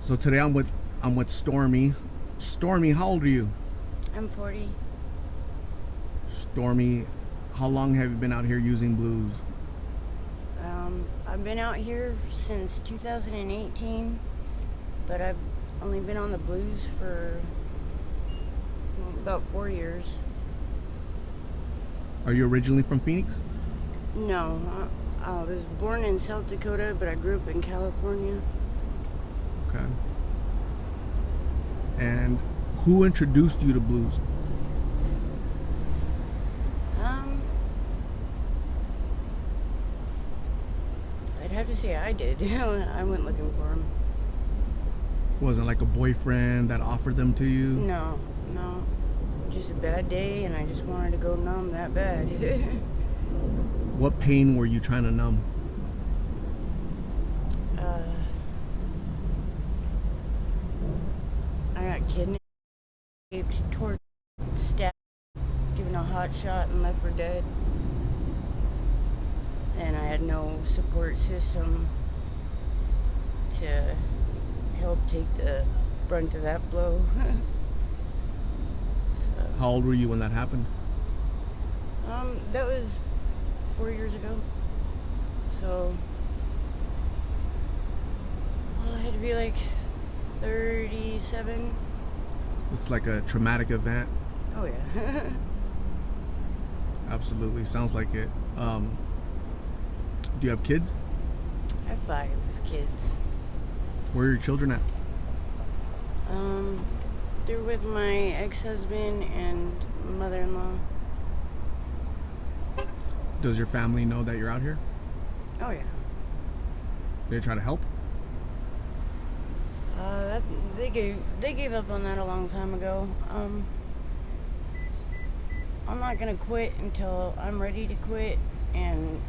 So today I'm with Stormi. Stormi, how old are you? I'm 40. Stormi, how long have you been out here using blues? I've been out here since 2018, but I've only been on the blues for about 4 years. Are you originally from Phoenix? No, I was born in South Dakota, but I grew up in California. Okay. And who introduced you to blues? Um, I'd have to say I did. I went looking for them. Was it like a boyfriend that offered them to you? No, just a bad day, and I just wanted to go numb that bad. What pain were you trying to numb? uh, I got kidnapped, tortured, stabbed, given a hot shot, and left for dead. And I had no support system to help take the brunt of that blow. So, How old were you when that happened? that was 4 years ago. So, well, I had to be like 37. It's like a traumatic event. Oh yeah. Absolutely, sounds like it. Do you have kids? I have 5 kids. Where are your children at? Um, they're with my ex-husband and mother-in-law. Does your family know that you're out here? Oh yeah. They try to help? They gave up on that a long time ago. I'm not gonna quit until I'm ready to quit, and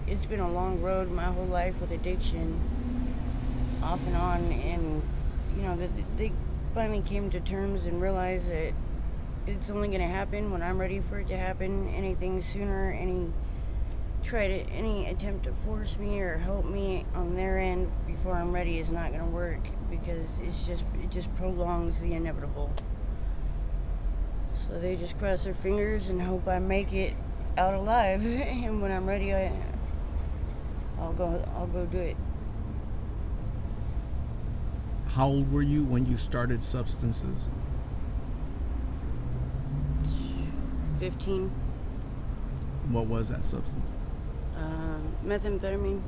it's been a long road my whole life with addiction, off and on, and they finally came to terms and realized that it's only gonna happen when I'm ready for it to happen. Anything sooner, any attempt to force me or help me on their end before I'm ready is not gonna work, because it just prolongs the inevitable. So they just cross their fingers and hope I make it out alive. And when I'm ready, I'll go do it. How old were you when you started substances? 15. What was that substance? Methamphetamine.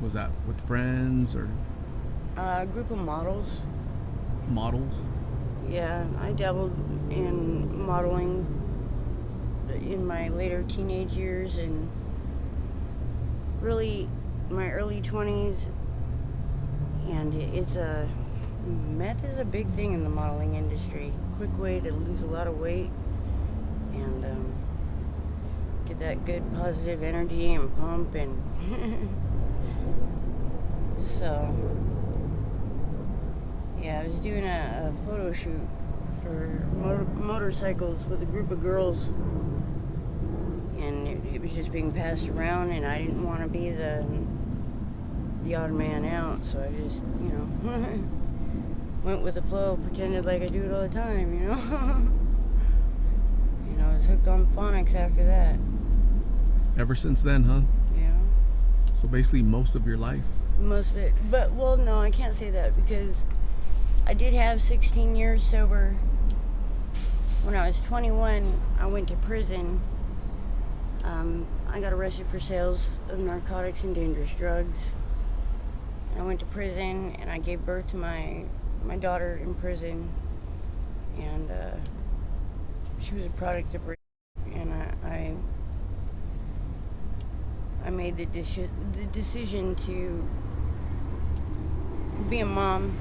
Was that with friends or A group of models. models? Yeah, I dabbled in modeling in my later teenage years and really my early 20s. And meth is a big thing in the modeling industry. Quick way to lose a lot of weight and get that good positive energy and pump. And so yeah, I was doing a photo shoot for motorcycles with a group of girls, and it was just being passed around, and I didn't want to be the odd man out, so I just, went with the flow, pretended like I do it all the time, And I was hooked on phonics after that. Ever since then, huh? Yeah. So basically most of your life. Most of it. But, well, no, I can't say that, because I did have 16 years sober. When I was 21, I went to prison. I got arrested for sales of narcotics and dangerous drugs. And I went to prison, and I gave birth to my daughter in prison. And she was a product of rape. And I made the decision to be a mom.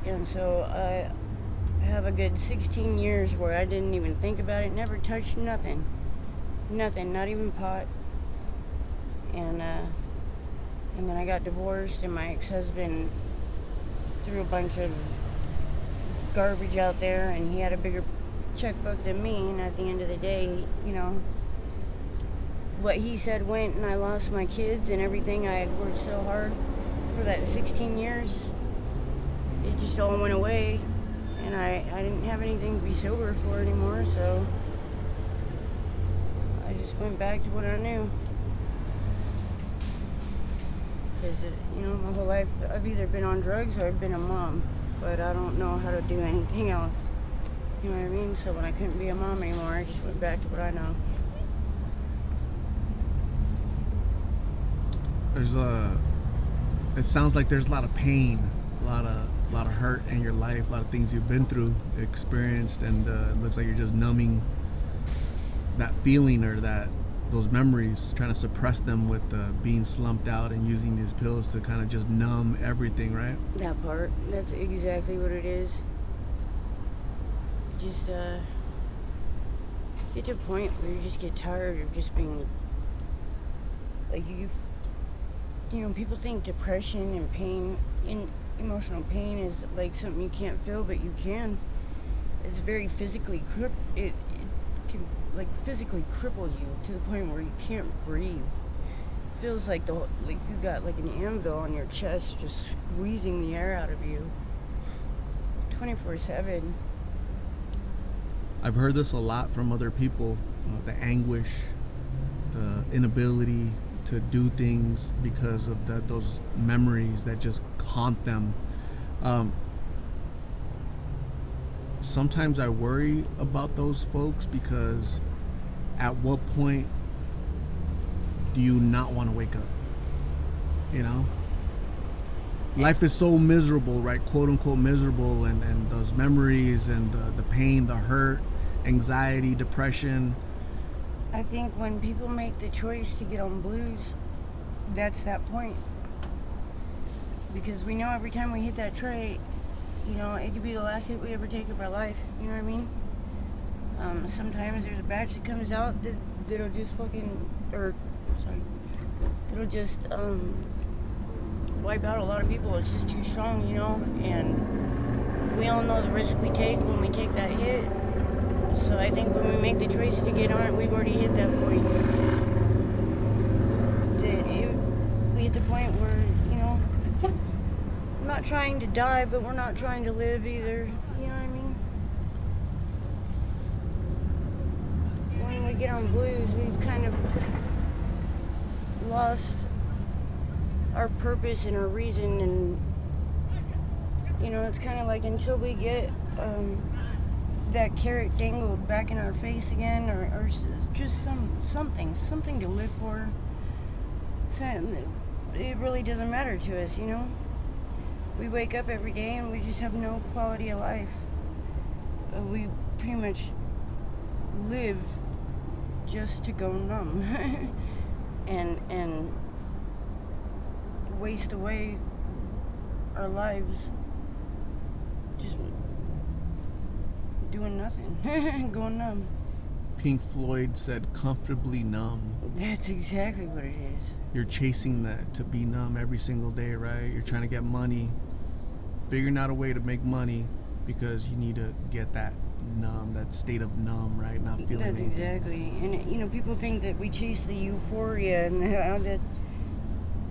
And so I have a good 16 years where I didn't even think about it, never touched nothing, not even pot. And then I got divorced, and my ex-husband threw a bunch of garbage out there, and he had a bigger checkbook than me. And at the end of the day, what he said went, and I lost my kids and everything I had worked so hard for that 16 years, it just all went away, and I didn't have anything to be sober for anymore, so I just went back to what I knew. Because, my whole life, I've either been on drugs or I've been a mom, but I don't know how to do anything else. You know what I mean? So when I couldn't be a mom anymore, I just went back to what I know. It sounds like there's a lot of pain, a lot of hurt in your life, a lot of things you've been through, experienced, and it looks like you're just numbing that feeling or those memories, trying to suppress them with being slumped out and using these pills to kind of just numb everything, right? That part, that's exactly what it is. Just get to a point where you just get tired of just being like people think depression and pain, emotional pain is like something you can't feel, but you can. It's very physically it can like physically cripple you to the point where you can't breathe. It feels like you got like an anvil on your chest just squeezing the air out of you 24/7. I've heard this a lot from other people, the anguish, the inability to do things because of those memories that just haunt them. Sometimes I worry about those folks, because at what point do you not want to wake up? Life is so miserable, right? Quote unquote miserable, and those memories and the pain, the hurt, anxiety, depression. I think when people make the choice to get on blues, that's that point. Because we know every time we hit that tray, it could be the last hit we ever take of our life. You know what I mean? Sometimes there's a batch that comes out that'll just that'll just wipe out a lot of people. It's just too strong, and we all know the risk we take when we take that hit. So I think when we make the choice to get on it, we've already hit that point. We hit the point where, we're not trying to die, but we're not trying to live either. You know what I mean? When we get on blues, we've kind of lost our purpose and our reason, and, it's kind of like until we get that carrot dangled back in our face again, or just something to live for. It really doesn't matter to us, We wake up every day and we just have no quality of life. We pretty much live just to go numb and waste away our lives just doing nothing, going numb. Pink Floyd said comfortably numb. That's exactly what it is. You're chasing that to be numb every single day, right? You're trying to get money, figuring out a way to make money because you need to get that numb, that state of numb, right? Not feeling That's anything. exactly. And people think that we chase the euphoria, and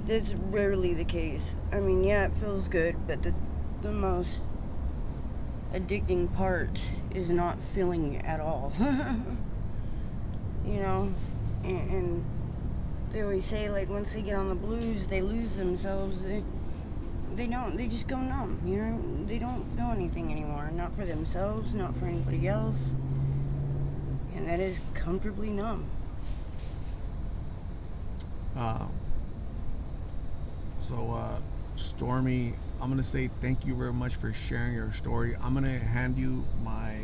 that's rarely the case. I mean, yeah, it feels good, but the most addicting part is not feeling it at all. And they always say, like, once they get on the blues, they lose themselves. They just go numb, They don't feel anything anymore. Not for themselves, not for anybody else. And that is comfortably numb. Stormi, I'm going to say thank you very much for sharing your story. I'm going to hand you my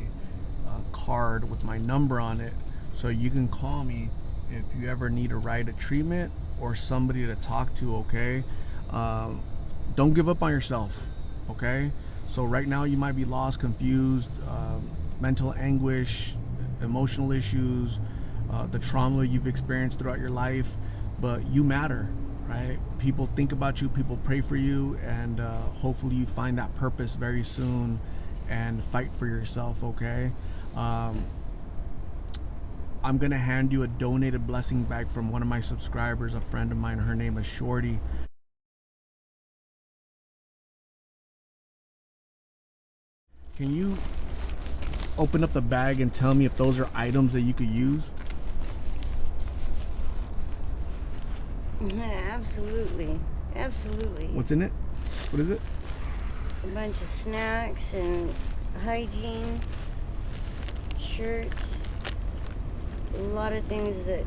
card with my number on it, so you can call me if you ever need a ride to treatment or somebody to talk to, okay? Don't give up on yourself, okay? So right now you might be lost, confused, mental anguish, emotional issues, the trauma you've experienced throughout your life, but you matter, right? People think about you, people pray for you, and hopefully you find that purpose very soon and fight for yourself, okay? I'm gonna hand you a donated blessing bag from one of my subscribers, a friend of mine. Her name is Shorty. Can you open up the bag and tell me if those are items that you could use? Yeah, absolutely. Absolutely. What's in it? What is it? A bunch of snacks and hygiene, shirts, a lot of things that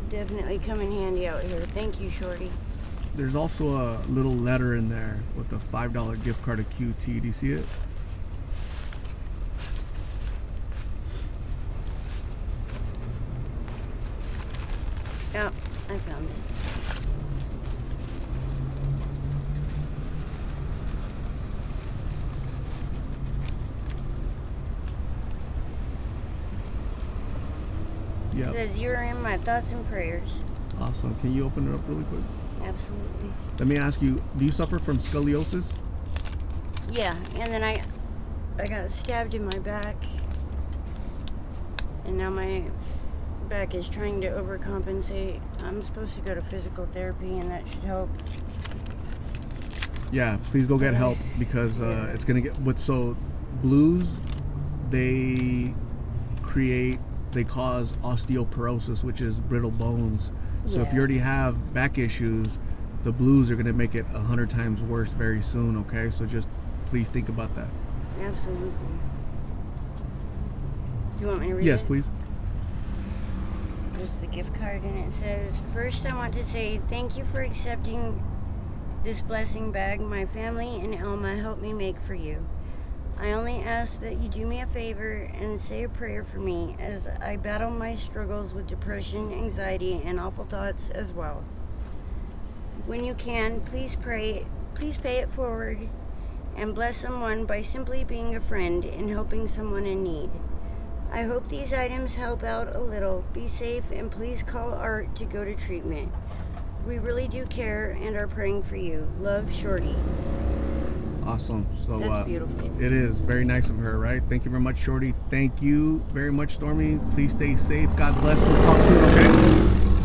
definitely come in handy out here. Thank you, Shorty. There's also a little letter in there with a $5 gift card to QT. Do you see it? Yeah, I found it. Yeah. It says, "You're in my thoughts and prayers." Awesome. Can you open it up really quick? Absolutely. Let me ask you, do you suffer from scoliosis? Yeah, and then I got stabbed in my back, and now my back is trying to overcompensate. I'm supposed to go to physical therapy, and that should help. Yeah, please go get help because it's gonna get so blues, they cause osteoporosis, which is brittle bones. So if Yeah. you already have back issues, the blues are gonna make it 100 times worse very soon. Okay, so just please think about that. Absolutely. Do you want me to read Yes, it? please. There's the gift card, and it says, "First, I want to say thank you for accepting this blessing bag my family and Elma helped me make for you. I only ask that you do me a favor and say a prayer for me as I battle my struggles with depression, anxiety, and awful thoughts as well. When you can, please pay it forward and bless someone by simply being a friend and helping someone in need. I hope these items help out a little. Be safe and please call Art to go to treatment. We really do care and are praying for you. Love, Shorty." Awesome. So That's beautiful. it is very nice of her, right? Thank you very much, Shorty. Thank you very much, Stormy. Please stay safe. God bless. We'll talk soon, okay?